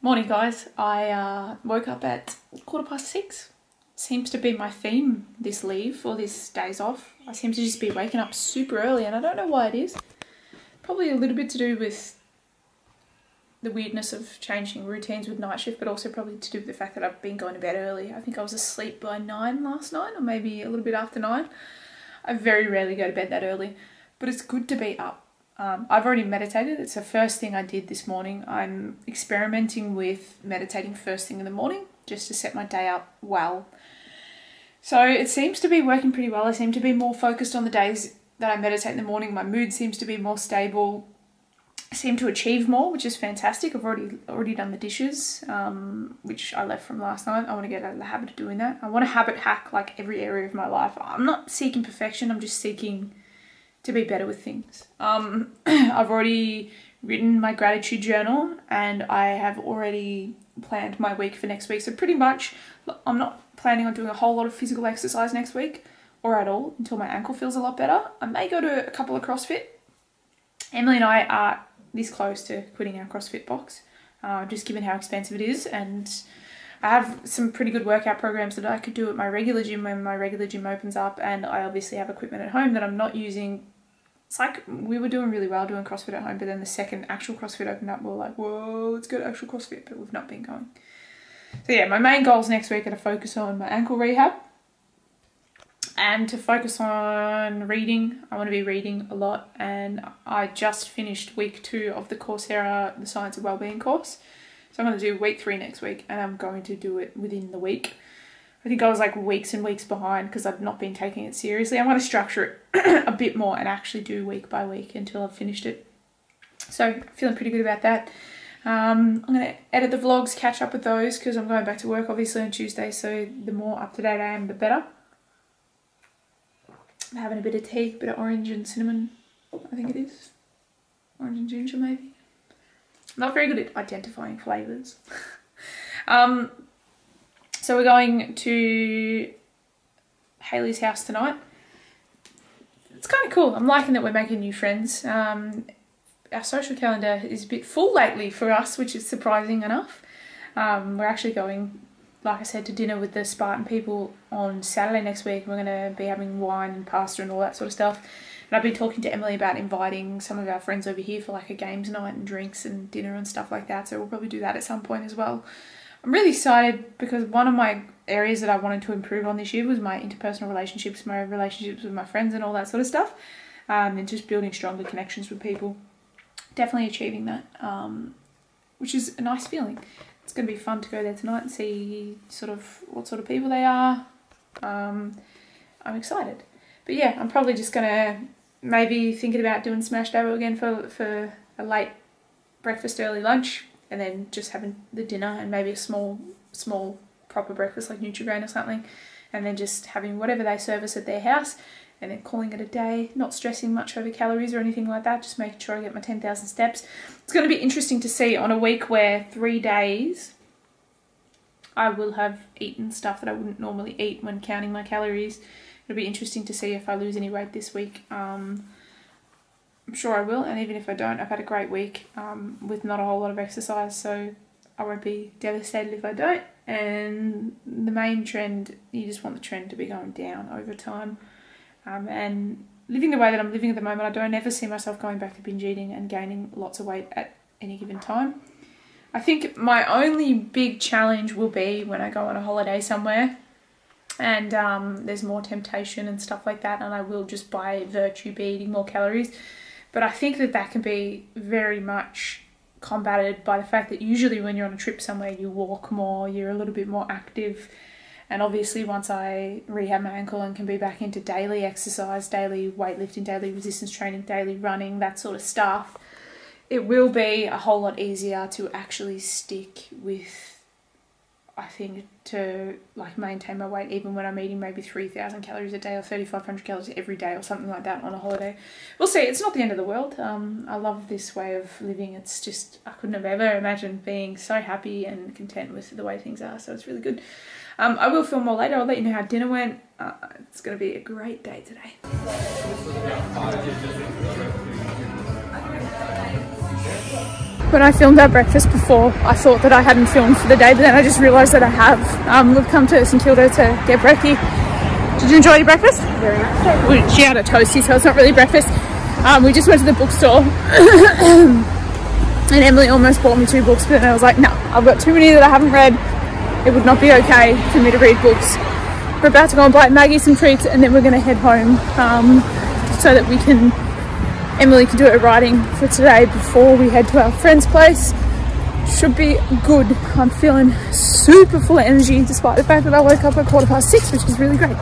Morning guys, I woke up at 6:15. Seems to be my theme this leave or this days off. I seem to just be waking up super early and I don't know why it is. Probably a little bit to do with the weirdness of changing routines with night shift, but also probably to do with the fact that I've been going to bed early. I think I was asleep by 9 last night, or maybe a little bit after 9. I very rarely go to bed that early, but it's good to be up. I've already meditated. It's the first thing I did this morning. I'm experimenting with meditating first thing in the morning just to set my day up well. So it seems to be working pretty well. I seem to be more focused on the days that I meditate in the morning. My mood seems to be more stable. I seem to achieve more, which is fantastic. I've already done the dishes, which I left from last night. I want to get out of the habit of doing that. I want to habit hack like every area of my life. I'm not seeking perfection. I'm just seeking to be better with things. I've already written my gratitude journal and I have already planned my week for next week. So pretty much I'm not planning on doing a whole lot of physical exercise next week or at all until my ankle feels a lot better. I may go to a couple of CrossFit. Emily and I are this close to quitting our CrossFit box, just given how expensive it is, and I have some pretty good workout programs that I could do at my regular gym when my regular gym opens up, and I obviously have equipment at home that I'm not using. It's like we were doing really well doing CrossFit at home, but then the second actual CrossFit opened up, we were like, whoa, let's go to actual CrossFit, but we've not been going. So yeah, my main goals next week are to focus on my ankle rehab and to focus on reading. I want to be reading a lot, and I just finished week 2 of the Coursera, the Science of Wellbeing course. So I'm going to do week 3 next week, and I'm going to do it within the week. I think I was like weeks and weeks behind because I've not been taking it seriously. I'm going to structure it a bit more and actually do week by week until I've finished it. So feeling pretty good about that. I'm going to edit the vlogs, catch up with those because I'm going back to work obviously on Tuesday. So the more up to date I am, the better. I'm having a bit of tea, a bit of orange and cinnamon, I think it is. Orange and ginger maybe. I'm not very good at identifying flavours. So we're going to Hayley's house tonight. It's kind of cool. I'm liking that we're making new friends. Our social calendar is a bit full lately for us, which is surprising enough. We're actually going, like I said, to dinner with the Spartan people on Saturday next week. We're going to be having wine and pasta and all that sort of stuff. And I've been talking to Emily about inviting some of our friends over here for like a games night and drinks and dinner and stuff like that. So we'll probably do that at some point as well. I'm really excited because one of my areas that I wanted to improve on this year was my interpersonal relationships, my relationships with my friends and all that sort of stuff. And just building stronger connections with people. Definitely achieving that, which is a nice feeling. It's going to be fun to go there tonight and see sort of what sort of people they are. I'm excited. But yeah, I'm probably just going to maybe thinking about doing smash dabo again for a late breakfast, early lunch. And then just having the dinner and maybe a small proper breakfast like Nutri-Grain or something. And then just having whatever they service at their house and then calling it a day. Not stressing much over calories or anything like that. Just making sure I get my 10,000 steps. It's going to be interesting to see on a week where 3 days I will have eaten stuff that I wouldn't normally eat when counting my calories. It'll be interesting to see if I lose any weight this week. I'm sure I will, and even if I don't, I've had a great week with not a whole lot of exercise, so I won't be devastated if I don't. And the main trend, you just want the trend to be going down over time. And living the way that I'm living at the moment, I don't ever see myself going back to binge eating and gaining lots of weight at any given time. I think my only big challenge will be when I go on a holiday somewhere and there's more temptation and stuff like that, and I will just by virtue be eating more calories. But I think that can be very much combated by the fact that usually when you're on a trip somewhere, you walk more, you're a little bit more active. And obviously once I rehab my ankle and can be back into daily exercise, daily weightlifting, daily resistance training, daily running, that sort of stuff, it will be a whole lot easier to actually stick with, I think, to like maintain my weight even when I'm eating maybe 3,000 calories a day or 3,500 calories every day or something like that on a holiday. We'll see. It's not the end of the world. I love this way of living. It's just, I couldn't have ever imagined being so happy and content with the way things are. So it's really good. I will film more later. I'll let you know how dinner went. It's going to be a great day today. When I filmed our breakfast before, I thought that I hadn't filmed for the day, but then I just realised that I have. We've come to St Kilda to get brekkie. Did you enjoy your breakfast? Very much so. She had a toasty, so it's not really breakfast. We just went to the bookstore and Emily almost bought me 2 books, but then I was like, no, I've got too many that I haven't read. It would not be okay for me to read books. We're about to go and buy Maggie some treats, and then we're going to head home so that Emily can do her writing for today before we head to our friend's place. Should be good. I'm feeling super full of energy despite the fact that I woke up at 6:15, which is really great.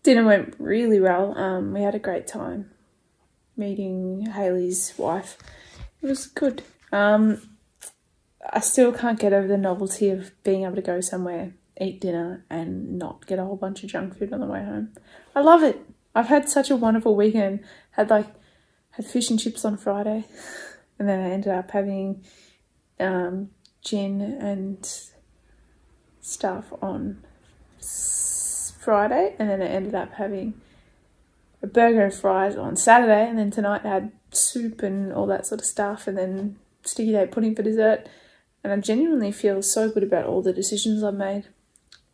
Dinner went really well. We had a great time meeting Hayley's wife. It was good. I still can't get over the novelty of being able to go somewhere, eat dinner and not get a whole bunch of junk food on the way home. I love it. I've had such a wonderful weekend. Had fish and chips on Friday, and then I ended up having gin and stuff on Friday, and then I ended up having a burger and fries on Saturday, and then tonight I had soup and all that sort of stuff, and then sticky date pudding for dessert. And I genuinely feel so good about all the decisions I've made.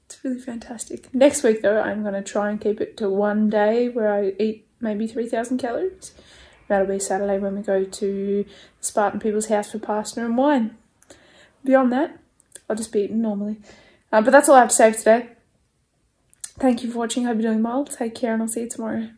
It's really fantastic. Next week though, I'm going to try and keep it to one day where I eat maybe 3,000 calories. That'll be Saturday when we go to the Spartan people's house for pasta and wine. Beyond that, I'll just be eating normally. But that's all I have to say for today. Thank you for watching. Hope you're doing well. Take care and I'll see you tomorrow.